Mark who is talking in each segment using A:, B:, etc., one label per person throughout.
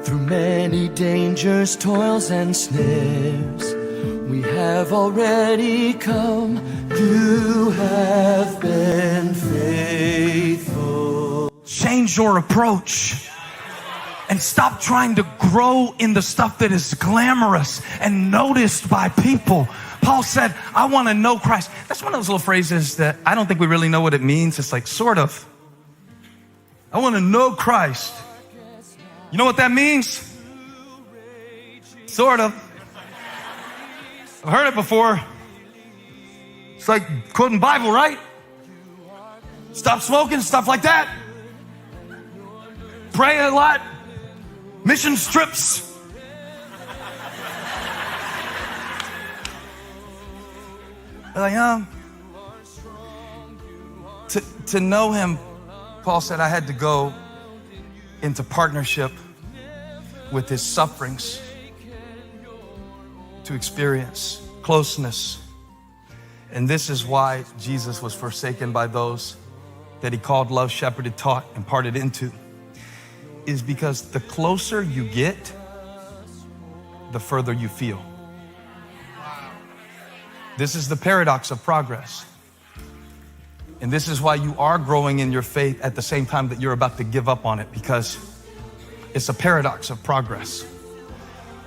A: Through many dangers, toils, and snares, we have already come. You have been faithful.
B: Change your approach and stop trying to grow in the stuff that is glamorous and noticed by people. Paul said, I want to know Christ. That's one of those little phrases that I don't think we really know what it means. It's like, sort of. I want to know Christ. You know what that means? Sort of. I've heard it before. It's like quoting Bible, right? Stop smoking, stuff like that. Pray a lot. Mission trips. Like, to know him, Paul said, I had to go into partnership with his sufferings to experience closeness. And this is why Jesus was forsaken by those that he called, loved, shepherded, taught, and parted into, is because the closer you get, the further you feel. This is the paradox of progress. And this is why you are growing in your faith at the same time that you're about to give up on it, because it's a paradox of progress.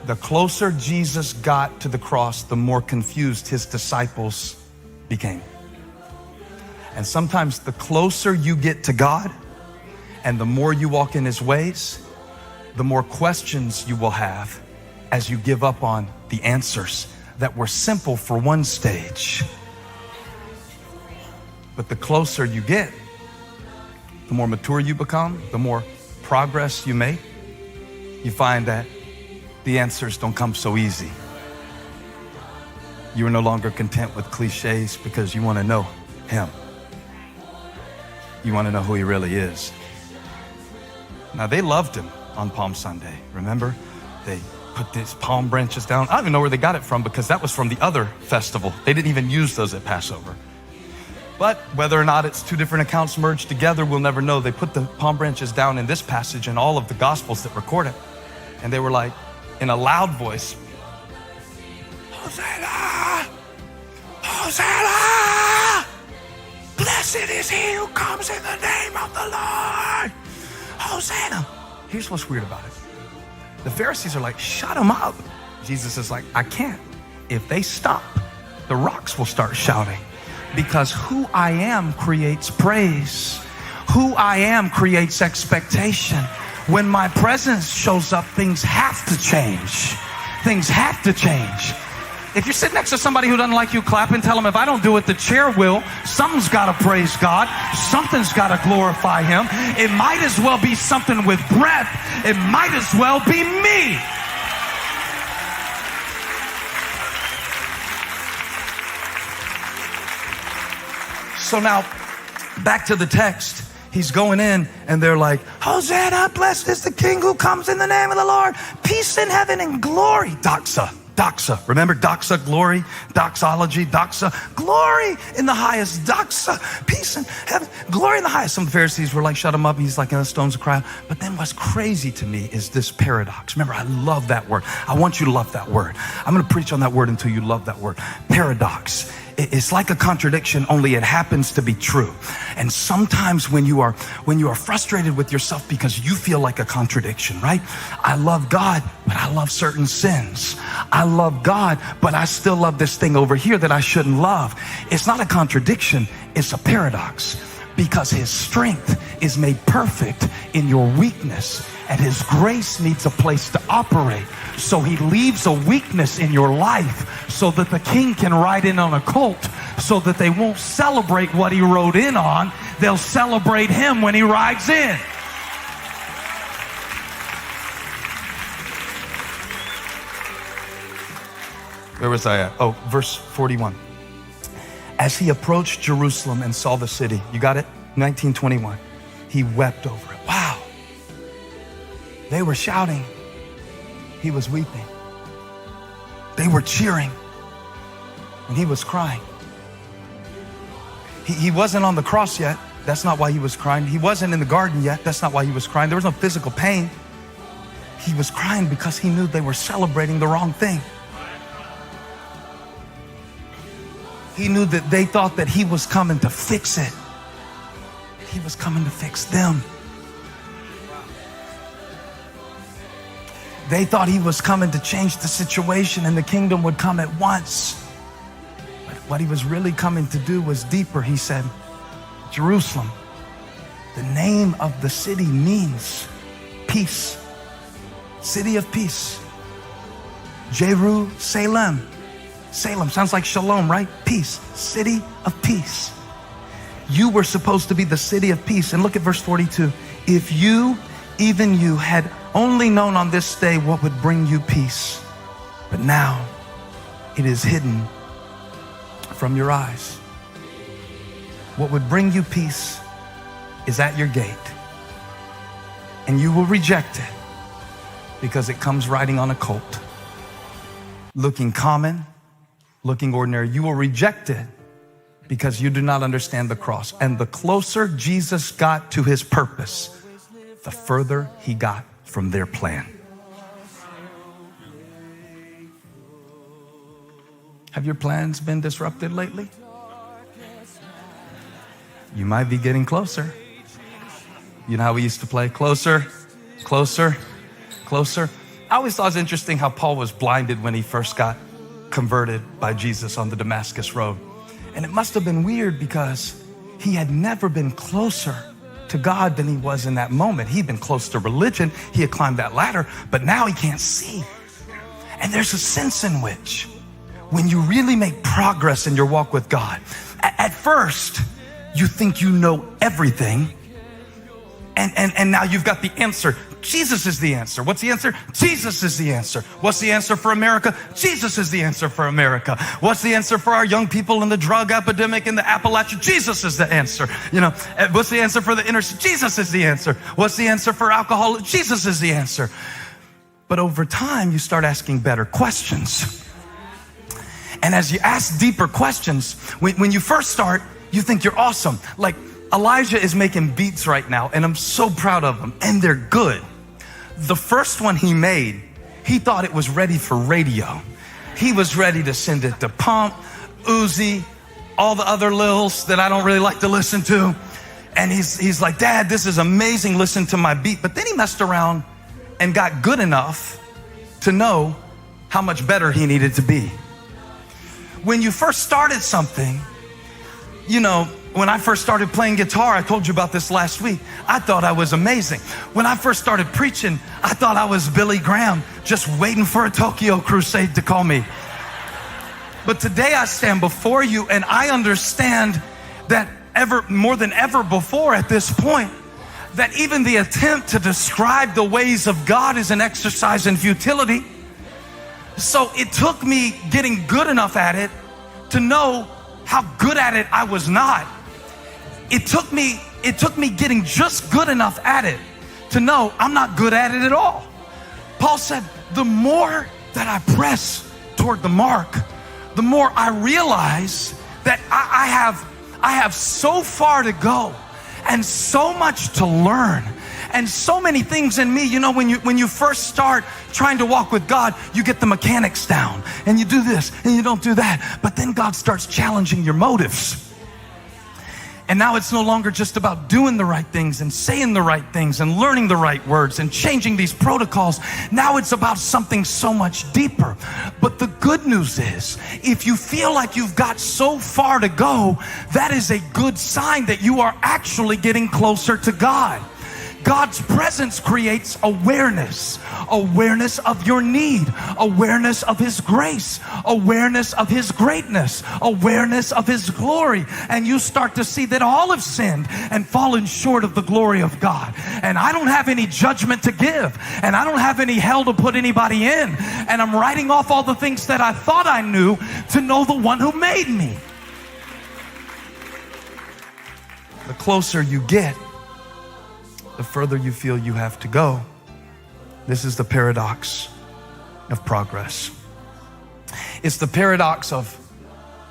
B: The closer Jesus got to the cross, the more confused his disciples became. And sometimes the closer you get to God and the more you walk in his ways, the more questions you will have as you give up on the answers that were simple for one stage. But the closer you get, the more mature you become, the more progress you make, you find that the answers don't come so easy. You are no longer content with cliches because you want to know him. You want to know who he really is. Now, they loved him on Palm Sunday. Remember? They put these palm branches down. I don't even know where they got it from, because that was from the other festival. They didn't even use those at Passover. But whether or not it's two different accounts merged together, we'll never know. They put the palm branches down in this passage and all of the Gospels that record it. And they were like, in a loud voice, Hosanna! Hosanna! Blessed is he who comes in the name of the Lord! Hosanna! Here's what's weird about it. The Pharisees are like, shut him up. Jesus is like, I can't. If they stop, the rocks will start shouting. Because who I am creates praise. Who I am creates expectation. When my presence shows up, things have to change. Things have to change. If you're sitting next to somebody who doesn't like you, clap and tell them, if I don't do it, the chair will. Something's got to praise God. Something's got to glorify him. It might as well be something with breath. It might as well be me. So now, back to the text. He's going in and they're like, Hosanna, blessed is the King who comes in the name of the Lord. Peace in heaven and glory. Doxa. Doxa. Remember doxa, glory, doxology, doxa, glory in the highest, doxa, peace in heaven, glory in the highest. Some of the Pharisees were like, shut him up. He's like, the stones will cry out. But then what's crazy to me is this paradox. Remember, I love that word. I want you to love that word. I'm going to preach on that word until you love that word. Paradox. It's like a contradiction, only it happens to be true. And sometimes when you are frustrated with yourself because you feel like a contradiction, right? I love God, but I love certain sins. I love God, but I still love this thing over here that I shouldn't love. It's not a contradiction, it's a paradox. Because his strength is made perfect in your weakness, and his grace needs a place to operate. So he leaves a weakness in your life so that the king can ride in on a colt, so that they won't celebrate what he rode in on. They'll celebrate him when he rides in. Where was I at? Oh, verse 41. As he approached Jerusalem and saw the city, you got it? 1921. He wept over it. Wow. They were shouting. He was weeping. They were cheering. And he was crying. He wasn't on the cross yet. That's not why he was crying. He wasn't in the garden yet. That's not why he was crying. There was no physical pain. he was crying because he knew they were celebrating the wrong thing. He knew that they thought that he was coming to fix it. He was coming to fix them. They thought he was coming to change the situation and the kingdom would come at once. But what he was really coming to do was deeper. He said, Jerusalem, the name of the city means peace. City of peace. Jerusalem. Salem sounds like shalom, right? Peace. City of peace. You were supposed to be the city of peace. And look at verse 42. If you, even you, had only known on this day what would bring you peace, but now it is hidden from your eyes. What would bring you peace is at your gate, and you will reject it because it comes riding on a colt, looking common, looking ordinary. You will reject it because you do not understand the cross. And the closer Jesus got to his purpose, the further he got from their plan. Have your plans been disrupted lately? You might be getting closer. You know how we used to play? Closer, closer, closer. I always thought it was interesting how Paul was blinded when he first got converted by Jesus on the Damascus Road. And it must have been weird because he had never been closer to God than he was in that moment. He'd been close to religion. He had climbed that ladder, but now he can't see. And there's a sense in which when you really make progress in your walk with God, at first you think you know everything, and now you've got the answer. Jesus is the answer. What's the answer? Jesus is the answer. What's the answer for America? Jesus is the answer for America. What's the answer for our young people in the drug epidemic in the Appalachia? Jesus is the answer. You know, what's the answer for the inner city? Jesus is the answer. What's the answer for alcohol? Jesus is the answer. But over time, you start asking better questions. And as you ask deeper questions, when you first start, you think you're awesome. Like Elijah is making beats right now, and I'm so proud of them, and they're good. The first one he made, he thought it was ready for radio. He was ready to send it to Pump, Uzi, all the other Lils that I don't really like to listen to. And he's like, Dad, this is amazing. Listen to my beat. But then he messed around and got good enough to know how much better he needed to be. When you first started something, you know, when I first started playing guitar, I told you about this last week, I thought I was amazing. When I first started preaching, I thought I was Billy Graham, just waiting for a Tokyo crusade to call me. But today I stand before you and I understand that more than ever before at this point, that even the attempt to describe the ways of God is an exercise in futility. So it took me getting good enough at it to know how good at it I was not. It took me getting just good enough at it to know I'm not good at it at all. Paul said, the more that I press toward the mark, the more I realize that I have so far to go and so much to learn and so many things in me. You know, when you first start trying to walk with God, you get the mechanics down and you do this and you don't do that. But then God starts challenging your motives. And now it's no longer just about doing the right things and saying the right things and learning the right words and changing these protocols. Now it's about something so much deeper. But the good news is, if you feel like you've got so far to go, that is a good sign that you are actually getting closer to God. God's presence creates awareness of your need, awareness of His grace, awareness of His greatness, awareness of His glory. And you start to see that all have sinned and fallen short of the glory of God. And I don't have any judgment to give, and I don't have any hell to put anybody in. And I'm writing off all the things that I thought I knew to know the one who made me. The closer you get, the further you feel you have to go. This is the paradox of progress. It's the paradox of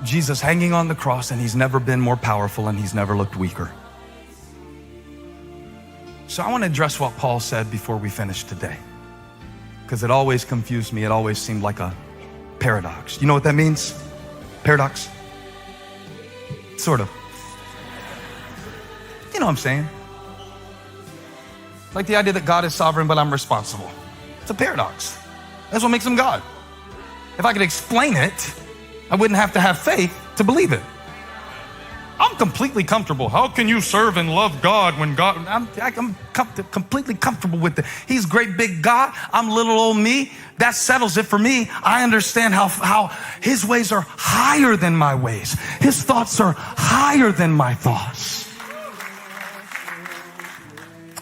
B: Jesus hanging on the cross, and He's never been more powerful and He's never looked weaker. So I want to address what Paul said before we finish today. because it always confused me. It always seemed like a paradox. You know what that means? Paradox? Sort of. You know what I'm saying? Like the idea that God is sovereign, but I'm responsible. It's a paradox. That's what makes him God. If I could explain it, I wouldn't have to have faith to believe it. I'm completely comfortable. How can you serve and love God when God... I'm completely comfortable with it. He's great big God. I'm little old me. That settles it for me. I understand how his ways are higher than my ways. His thoughts are higher than my thoughts.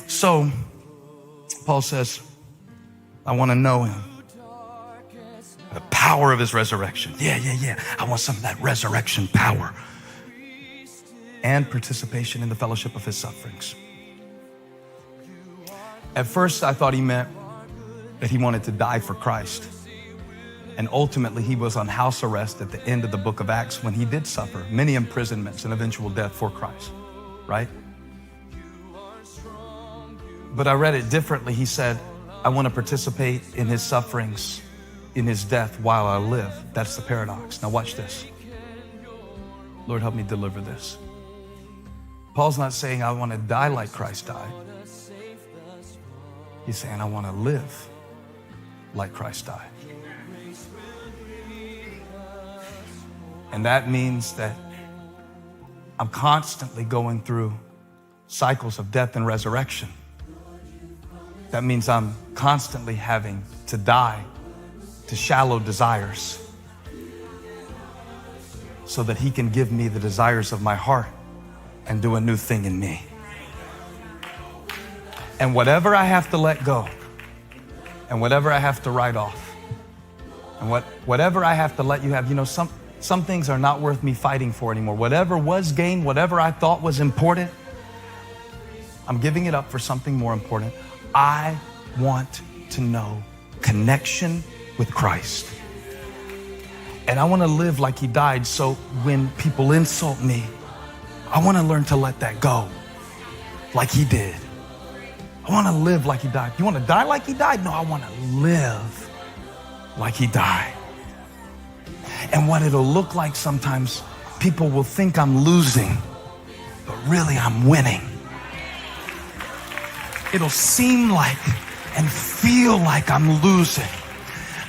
B: So, Paul says, I want to know him. The power of his resurrection. Yeah. I want some of that resurrection power. And participation in the fellowship of his sufferings. At first, I thought he meant that he wanted to die for Christ. And ultimately, he was on house arrest at the end of the book of Acts when he did suffer many imprisonments and eventual death for Christ, right? But I read it differently. He said, I want to participate in his sufferings, in his death while I live. That's the paradox. Now watch this. Lord, help me deliver this. Paul's not saying I want to die like Christ died. He's saying I want to live like Christ died. And that means that I'm constantly going through cycles of death and resurrection. That means I'm constantly having to die to shallow desires so that he can give me the desires of my heart and do a new thing in me. And whatever I have to let go, and whatever I have to write off, and whatever I have to let you have, you know, some things are not worth me fighting for anymore. Whatever was gained, whatever I thought was important, I'm giving it up for something more important. I want to know connection with Christ. And I want to live like he died, so when people insult me, I want to learn to let that go like he did. I want to live like he died. You want to die like he died? No, I want to live like he died. And what it'll look like sometimes, people will think I'm losing, but really I'm winning. It'll seem like and feel like I'm losing.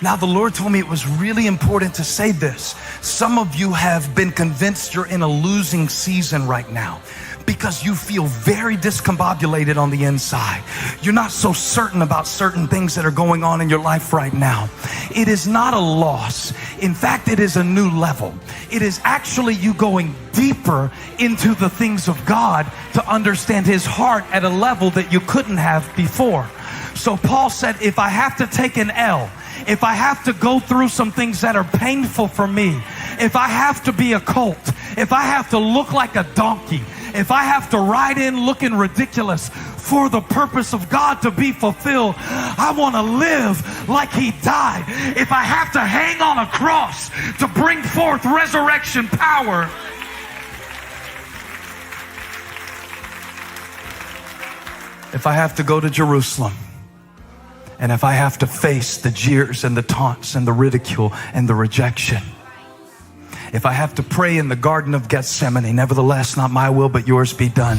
B: Now, the Lord told me it was really important to say this. Some of you have been convinced you're in a losing season right now because you feel very discombobulated on the inside. You're not so certain about certain things that are going on in your life right now. It is not a loss. In fact, it is a new level. It is actually you going deeper into the things of God to understand his heart at a level that you couldn't have before. So Paul said, if I have to take an L, if I have to go through some things that are painful for me, if I have to be a colt, if I have to look like a donkey, if I have to ride in looking ridiculous for the purpose of God to be fulfilled, I want to live like he died. If I have to hang on a cross to bring forth resurrection power, if I have to go to Jerusalem, and if I have to face the jeers and the taunts and the ridicule and the rejection, if I have to pray in the Garden of Gethsemane, nevertheless, not my will, but yours be done.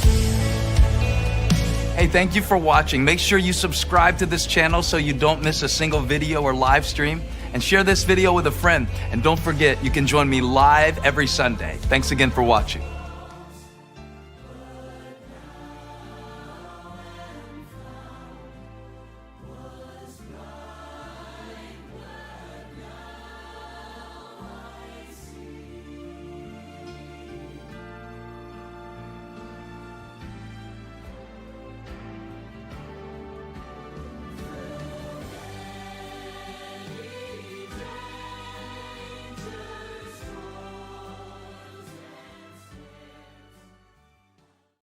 B: Hey, thank you for watching. Make sure you subscribe to this channel so you don't miss a single video or live stream. And share this video with a friend. And don't forget, you can join me live every Sunday. Thanks again for watching.